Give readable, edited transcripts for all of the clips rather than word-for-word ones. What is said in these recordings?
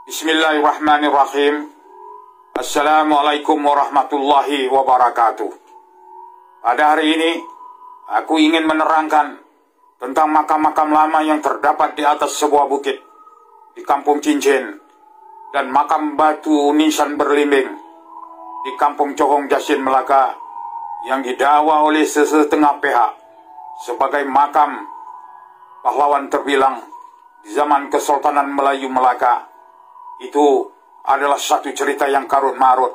Bismillahirrahmanirrahim. Assalamualaikum warahmatullahi wabarakatuh. Pada hari ini, aku ingin menerangkan tentang makam-makam lama yang terdapat di atas sebuah bukit di Kampung Cincin dan makam batu nisan berlimbing di Kampung Johong Jasin Melaka yang didakwa oleh sesetengah pihak sebagai makam pahlawan terbilang di zaman Kesultanan Melayu Melaka. Itu adalah satu cerita yang karut-marut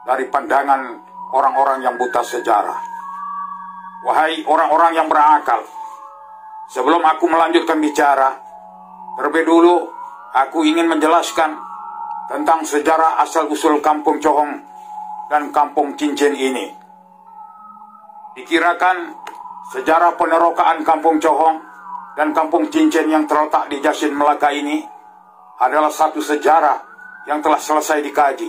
dari pandangan orang-orang yang buta sejarah. Wahai orang-orang yang berakal, sebelum aku melanjutkan bicara, terlebih dulu aku ingin menjelaskan tentang sejarah asal-usul Kampung Johong dan Kampung Cincin ini. Dikirakan sejarah penerokaan Kampung Johong dan Kampung Cincin yang terletak di Jasin Melaka ini adalah satu sejarah yang telah selesai dikaji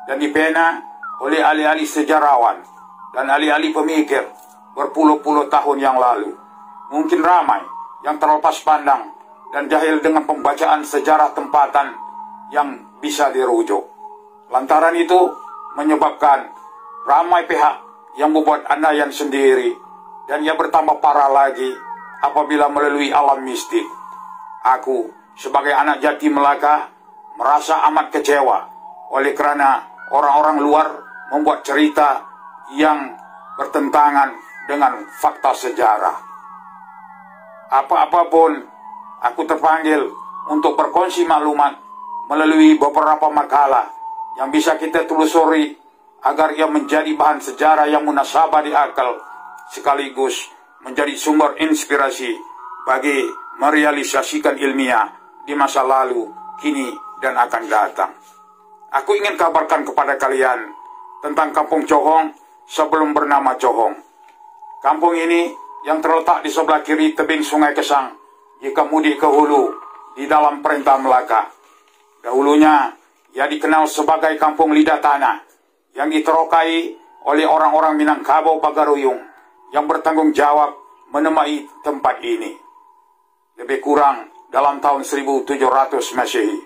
dan dibina oleh ahli-ahli sejarawan dan ahli-ahli pemikir berpuluh-puluh tahun yang lalu. Mungkin ramai yang terlepas pandang dan jahil dengan pembacaan sejarah tempatan yang bisa dirujuk. Lantaran itu menyebabkan ramai pihak yang membuat andaian sendiri, dan ia bertambah parah lagi apabila melalui alam mistik. Aku sebagai anak jati Melaka merasa amat kecewa oleh karena orang-orang luar membuat cerita yang bertentangan dengan fakta sejarah. Apa-apapun, aku terpanggil untuk berkongsi maklumat melalui beberapa makalah yang bisa kita telusuri agar ia menjadi bahan sejarah yang munasabah di akal, sekaligus menjadi sumber inspirasi bagi merealisasikan ilmiah di masa lalu, kini, dan akan datang. Aku ingin kabarkan kepada kalian tentang Kampung Johong sebelum bernama Johong. Kampung ini yang terletak di sebelah kiri tebing Sungai Kesang jika mudik ke hulu di dalam perintah Melaka. Dahulunya ia dikenal sebagai Kampung Lidah Tanah yang diterokai oleh orang-orang Minangkabau Pagaruyung yang bertanggung jawab menemai tempat ini. Lebih kurang dalam tahun 1700 Masehi.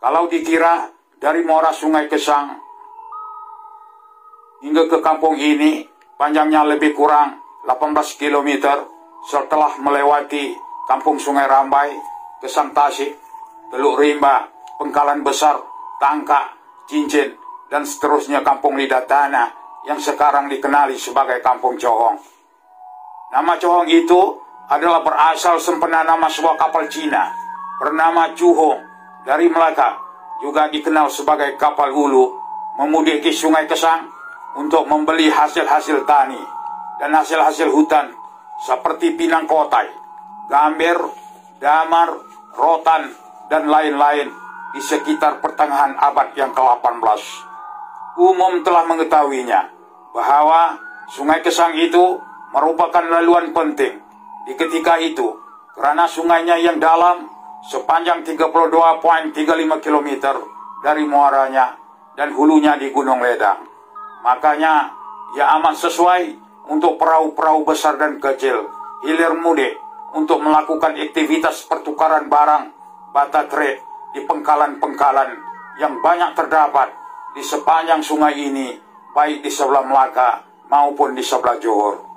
Kalau dikira dari muara Sungai Kesang hingga ke kampung ini panjangnya lebih kurang 18 km setelah melewati Kampung Sungai Rambai, Kesang Tasik, Teluk Rimba, Pengkalan Besar, Tangka, Cincin, dan seterusnya Kampung Lidah Tanah yang sekarang dikenali sebagai Kampung Johong. Nama Johong itu adalah berasal sempena nama sebuah kapal Cina bernama Juhong dari Melaka, juga dikenal sebagai kapal ulu, memudiki Sungai Kesang untuk membeli hasil-hasil tani dan hasil-hasil hutan seperti pinang kotai, gambir, damar, rotan, dan lain-lain di sekitar pertengahan abad yang ke-18. Umum telah mengetahuinya bahwa Sungai Kesang itu merupakan laluan penting di ketika itu karena sungainya yang dalam sepanjang 32,35 km dari muaranya dan hulunya di Gunung Ledang. Makanya ia amat sesuai untuk perahu-perahu besar dan kecil hilir mudik untuk melakukan aktivitas pertukaran barang bata trade di pengkalan-pengkalan yang banyak terdapat di sepanjang sungai ini, baik di sebelah Melaka maupun di sebelah Johor.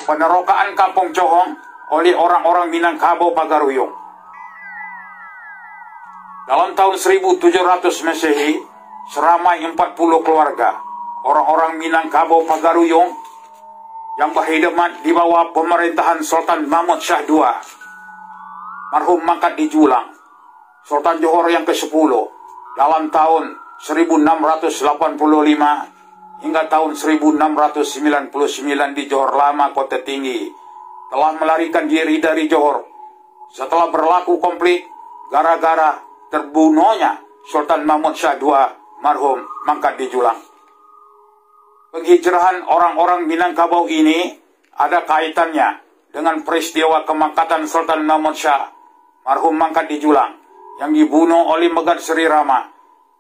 Penerokaan Kampung Johong oleh orang-orang Minangkabau Pagaruyung. Dalam tahun 1700 Masehi, seramai 40 keluarga orang-orang Minangkabau Pagaruyung yang berkhidmat di bawah pemerintahan Sultan Mahmud Shah II, marhum mangkat di Julang, Sultan Johor yang ke-10, dalam tahun 1685 hingga tahun 1699 di Johor Lama, Kota Tinggi, telah melarikan diri dari Johor setelah berlaku konflik gara-gara terbunuhnya Sultan Mahmud Shah II marhum mangkat di Julang. Penghijrahan orang-orang Minangkabau ini ada kaitannya dengan peristiwa kemangkatan Sultan Mahmud Shah marhum mangkat di Julang yang dibunuh oleh Megad Sri Rama.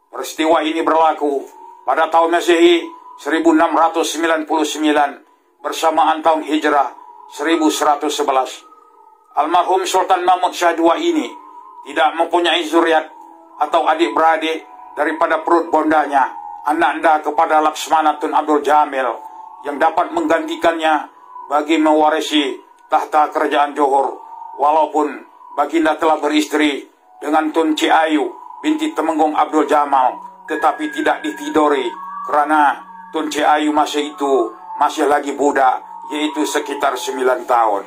Peristiwa ini berlaku pada tahun Masehi 1699 bersamaan tahun Hijrah 1111. Almarhum Sultan Mahmud Shah II ini tidak mempunyai zuriat atau adik-beradik daripada perut bondanya, ananda kepada Laksmana Tun Abdul Jamil yang dapat menggantikannya bagi mewarisi tahta kerajaan Johor, walaupun baginda telah beristri dengan Tun Ciayu binti Temenggung Abdul Jamal, tetapi tidak ditidori karena Tun Ciayu masih lagi budak, yaitu sekitar 9 tahun.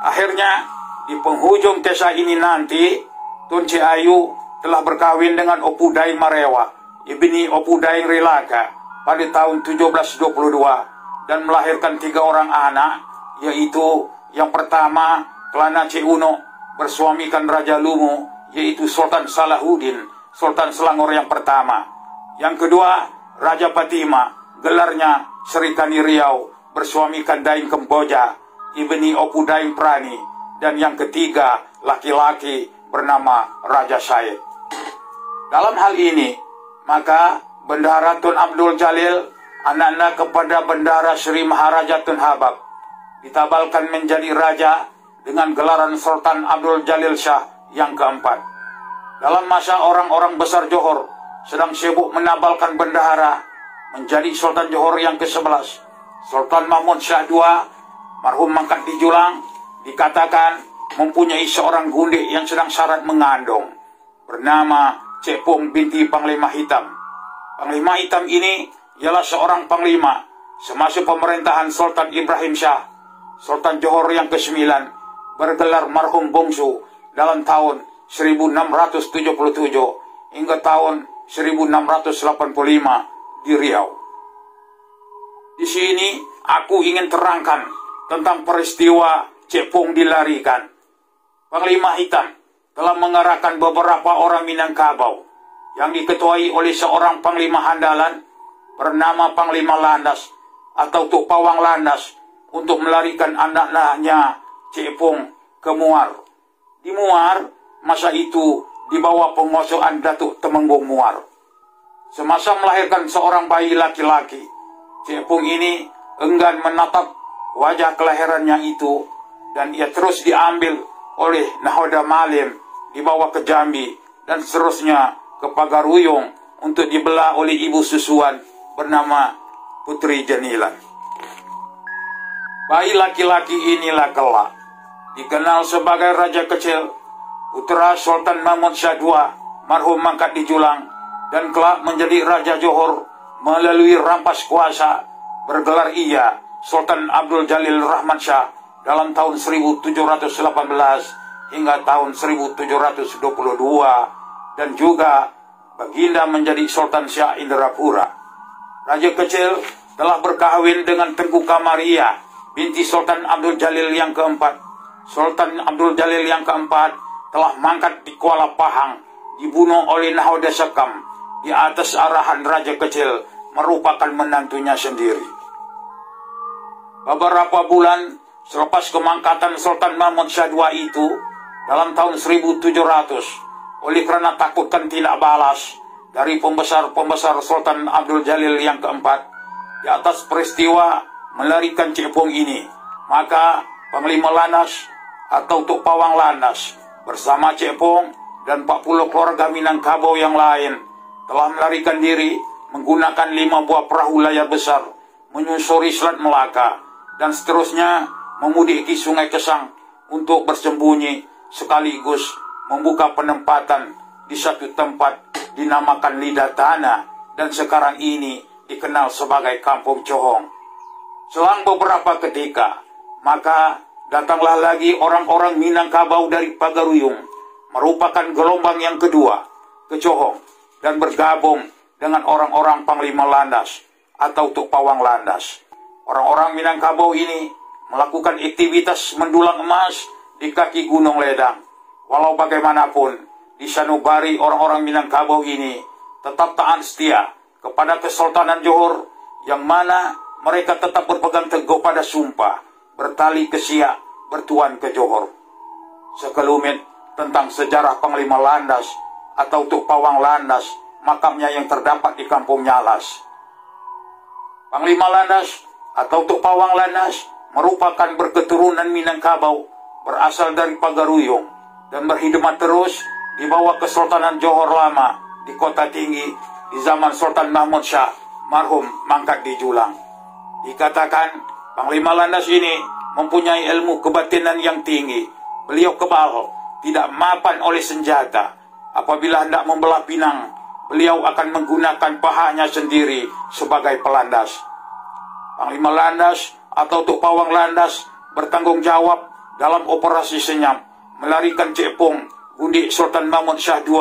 Akhirnya di penghujung kisah ini nanti, Tun Ciayu telah berkawin dengan Opu Daeng Marewa ibni Opu Daeng Relaka pada tahun 1722 dan melahirkan 3 orang anak, yaitu yang pertama Kelana Ceuno bersuamikan Raja Lumu, yaitu Sultan Salahuddin, Sultan Selangor yang pertama. Yang kedua Raja Patima, gelarnya Serikani Riau, bersuamikan Daeng Kemboja ibni Opu Daeng Prani. Dan yang ketiga laki-laki bernama Raja Said. Dalam hal ini maka Bendahara Tun Abdul Jalil, ananda kepada Bendahara Sri Maharaja Tun Habab, ditabalkan menjadi raja dengan gelaran Sultan Abdul Jalil Shah yang keempat. Dalam masa orang-orang besar Johor sedang sibuk menabalkan bendahara menjadi Sultan Johor yang ke-11, Sultan Mahmud Shah II, marhum Mangkat di Julang, dikatakan mempunyai seorang gundik yang sedang syarat mengandung, bernama Cepung binti Panglima Hitam. Panglima Hitam ini ialah seorang panglima semasa pemerintahan Sultan Ibrahim Shah, Sultan Johor yang ke-9, bergelar marhum bungsu dalam tahun 1677 hingga tahun 1685 di Riau. Di sini aku ingin terangkan tentang peristiwa Cepung dilarikan. Panglima Hitam telah mengerahkan beberapa orang Minangkabau yang diketuai oleh seorang panglima handalan bernama Panglima Landas atau Tuk Pawang Landas untuk melarikan anak-anaknya Cepung ke Muar. Di Muar, masa itu di bawah penguasaan Datuk Temenggung Muar. Semasa melahirkan seorang bayi laki-laki, Cepung ini enggan menatap wajah kelahirannya itu, dan ia terus diambil oleh Nahoda Malim dibawa ke Jambi dan seterusnya ke Pagaruyung untuk dibelah oleh ibu susuan bernama Putri Janilan. Bayi laki-laki inilah kelak dikenal sebagai Raja Kecil, putra Sultan Mahmud Shah II, marhum Mangkat di Julang, dan kelak menjadi Raja Johor melalui rampas kuasa, bergelar ia Sultan Abdul Jalil Rahman Shah dalam tahun 1718 hingga tahun 1722, dan juga baginda menjadi Sultan Shah Indrapura. Raja Kecil telah berkahwin dengan Tengku Kamaria binti Sultan Abdul Jalil yang keempat. Sultan Abdul Jalil yang keempat telah mangkat di Kuala Pahang, dibunuh oleh Nahoda Sekam di atas arahan Raja Kecil, merupakan menantunya sendiri. Beberapa bulan selepas kemangkatan Sultan Mahmud Shah II itu, dalam tahun 1700, oleh karena takut dan tidak balas dari pembesar-pembesar Sultan Abdul Jalil yang keempat di atas peristiwa melarikan Cepung ini, maka Panglima Landas atau Tuk Pawang Landas bersama Cepung dan 40 keluarga Minangkabau yang lain telah melarikan diri menggunakan 5 buah perahu layar besar menyusuri Selat Melaka dan seterusnya memudiki Sungai Kesang untuk bersembunyi, sekaligus membuka penempatan di satu tempat dinamakan Lidah Tanah dan sekarang ini dikenal sebagai Kampung Johong. Selang beberapa ketika, maka datanglah lagi orang-orang Minangkabau dari Pagaruyung, merupakan gelombang yang kedua, ke Johong dan bergabung dengan orang-orang Panglima Landas atau Tuk Pawang Landas. Orang-orang Minangkabau ini melakukan aktivitas mendulang emas di kaki Gunung Ledang. Walau bagaimanapun, di sanubari orang-orang Minangkabau ini tetap taat setia kepada Kesultanan Johor, yang mana mereka tetap berpegang teguh pada sumpah bertali ke Siak, bertuan ke Johor. Sekelumit tentang sejarah Panglima Landas atau Tuk Pawang Landas, makamnya yang terdapat di Kampung Nyalas. Panglima Landas atau Tuk Pawang Landas merupakan berketurunan Minangkabau, berasal dari Pagaruyung, dan berkhidmat terus di bawah Kesultanan Johor Lama di Kota Tinggi di zaman Sultan Mahmud Shah marhum mangkat di Julang. Dikatakan Panglima Landas ini mempunyai ilmu kebatinan yang tinggi. Beliau kebal, tidak mapan oleh senjata. Apabila hendak membelah Pinang, beliau akan menggunakan pahanya sendiri sebagai pelandas. Panglima Landas atau Tuk Pawang Landas bertanggung jawab dalam operasi senyap, melarikan Cepung, Gundi Sultan Mahmud Shah II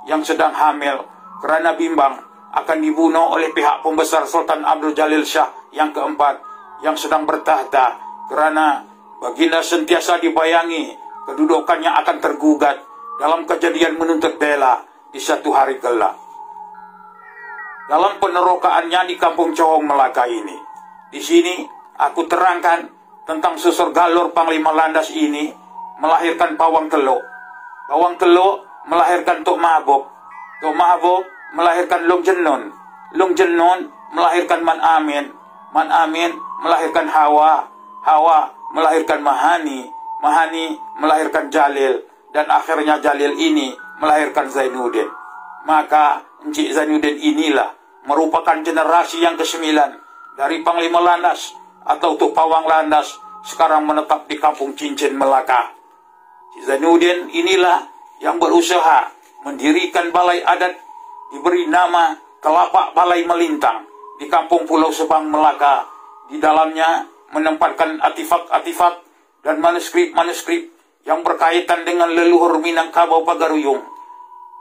yang sedang hamil, kerana bimbang akan dibunuh oleh pihak pembesar Sultan Abdul Jalil Shah yang keempat yang sedang bertahta, kerana baginda sentiasa dibayangi kedudukannya akan tergugat dalam kejadian menuntut bela di satu hari kelak. Dalam penerokaannya di Kampung Cohong Melaka ini, di sini aku terangkan tentang susur galur Panglima Landas ini melahirkan Pawang Kelok. Pawang Kelok melahirkan Tok Mahbub. Tok Mahbub melahirkan Long Jenon. Long Jenon melahirkan Man Amin. Man Amin melahirkan Hawa. Hawa melahirkan Mahani. Mahani melahirkan Jalil. Dan akhirnya Jalil ini melahirkan Zainuddin. Maka Encik Zainuddin inilah merupakan generasi yang ke-9 dari Panglima Landas atau Tuk Pawang Landas sekarang menetap di Kampung Cincin Melaka. Zainuddin inilah yang berusaha mendirikan balai adat diberi nama Telapak Balai Melintang di Kampung Pulau Sebang Melaka. Di dalamnya menempatkan artifak-artifak dan manuskrip-manuskrip yang berkaitan dengan leluhur Minangkabau Pagaruyung.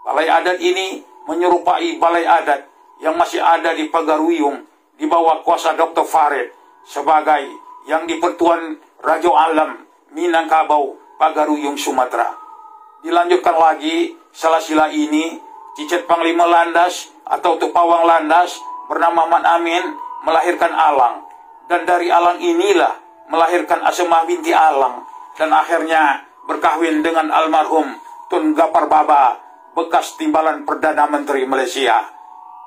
Balai adat ini menyerupai balai adat yang masih ada di Pagaruyung di bawah kuasa Dr. Farid sebagai yang di Pertuan Raja Alam Minangkabau Pagaruyung Sumatera. Dilanjutkan lagi, sela-sela ini cicit Panglima Landas atau Tuk Pawang Landas bernama Man Amin melahirkan Alang, dan dari Alang inilah melahirkan Asemah binti Alang, dan akhirnya berkahwin dengan almarhum Tun Gapar Baba, bekas timbalan Perdana Menteri Malaysia.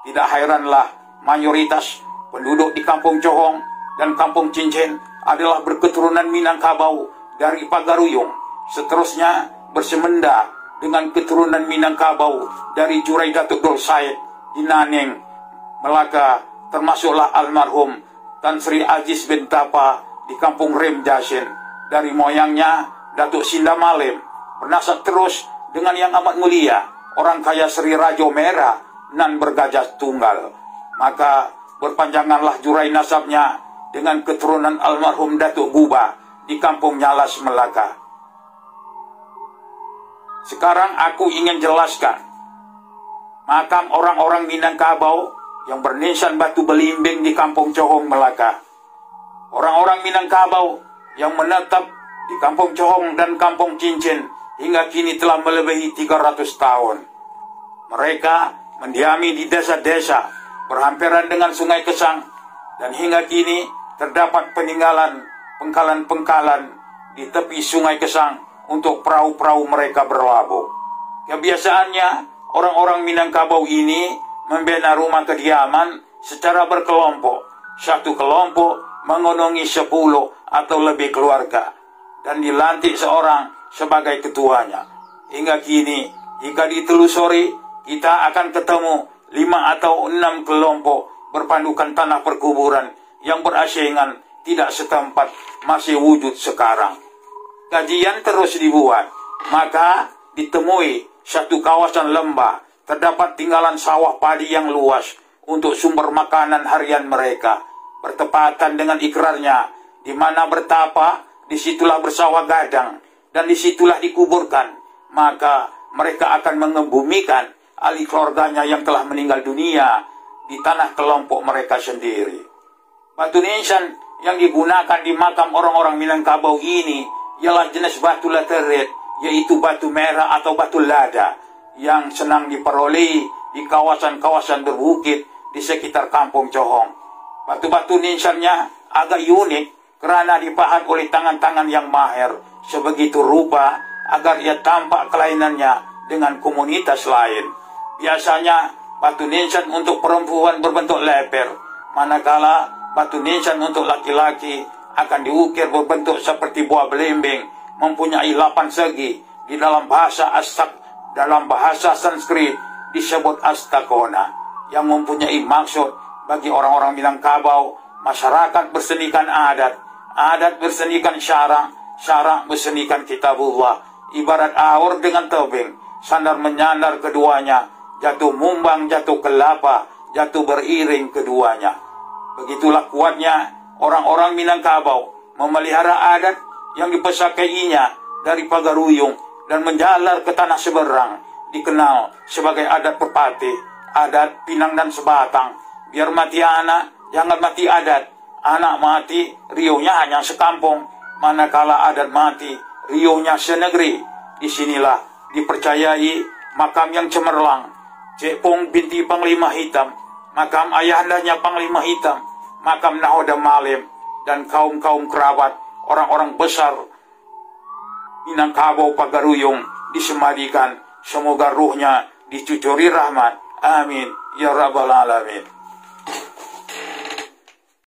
Tidak heranlah mayoritas penduduk di Kampung Cohong dan Kampung Cincin adalah berketurunan Minangkabau dari Pagaruyung. Seterusnya bersemenda dengan keturunan Minangkabau dari Jurai Datuk Dol Said di Nanning, Melaka, termasuklah almarhum Tan Sri Aziz bin Tapa di Kampung Rem Jasin. Dari moyangnya Datuk Sinda Malem bernasab terus dengan yang amat mulia orang kaya Sri Rajo Merah nan bergajah tunggal. Maka berpanjanganlah jurai nasabnya dengan keturunan almarhum Datuk Buba di Kampung Nyalas Melaka. Sekarang aku ingin jelaskan makam orang-orang Minangkabau yang bernisan batu belimbing di Kampung Cohong Melaka. Orang-orang Minangkabau yang menetap di Kampung Cohong dan Kampung Cincin hingga kini telah melebihi 300 tahun. Mereka mendiami di desa-desa berhampiran dengan Sungai Kesang, dan hingga kini terdapat peninggalan pengkalan-pengkalan di tepi Sungai Kesang untuk perahu-perahu mereka berlabuh. Kebiasaannya, orang-orang Minangkabau ini membina rumah kediaman secara berkelompok. Satu kelompok mengunjungi 10 atau lebih keluarga, dan dilantik seorang sebagai ketuanya. Hingga kini, jika ditelusuri, kita akan ketemu 5 atau 6 kelompok berpandukan tanah perkuburan yang berasingan tidak setempat masih wujud sekarang. Kajian terus dibuat, maka ditemui satu kawasan lembah, terdapat tinggalan sawah padi yang luas untuk sumber makanan harian mereka. Bertepatan dengan ikrarnya, di mana bertapa, disitulah bersawah gadang, dan disitulah dikuburkan. Maka mereka akan mengebumikan ahli keluarganya yang telah meninggal dunia di tanah kelompok mereka sendiri. Batu nisan yang digunakan di makam orang-orang Minangkabau ini ialah jenis batu laterit, yaitu batu merah atau batu lada, yang senang diperoleh di kawasan-kawasan berbukit di sekitar Kampung Cohong. Batu-batu nisannya agak unik kerana dipahat oleh tangan-tangan yang mahir sebegitu rupa agar ia tampak kelainannya dengan komunitas lain. Biasanya batu nisan untuk perempuan berbentuk leper, manakala batu nisan untuk laki-laki akan diukir berbentuk seperti buah belimbing, mempunyai 8 segi. Di dalam bahasa Aztec dalam bahasa Sanskrit disebut Astakona, yang mempunyai maksud bagi orang-orang Minangkabau, masyarakat bersenikan adat, adat bersenikan syara, syara bersenikan kitabullah, ibarat aur dengan tebing, sandar menyandar keduanya, jatuh mumbang, jatuh kelapa, jatuh beriring keduanya. Begitulah kuatnya orang-orang Minangkabau memelihara adat yang dipesakainya dari Pagaruyung dan menjalar ke tanah seberang, dikenal sebagai adat Pepati, adat Pinang dan Sebatang. Biar mati anak, jangan mati adat. Anak mati, rionya hanya sekampung, manakala adat mati, rionya senegeri. Disinilah dipercayai makam yang cemerlang, Cepung binti Panglima Hitam, makam ayahandanya Panglima Hitam, makam Nahoda Malim, dan kaum-kaum kerabat, orang-orang besar Minangkabau Pagaruyung disemadikan. Semoga ruhnya dicucuri rahmat. Amin. Ya Rabbal Alamin.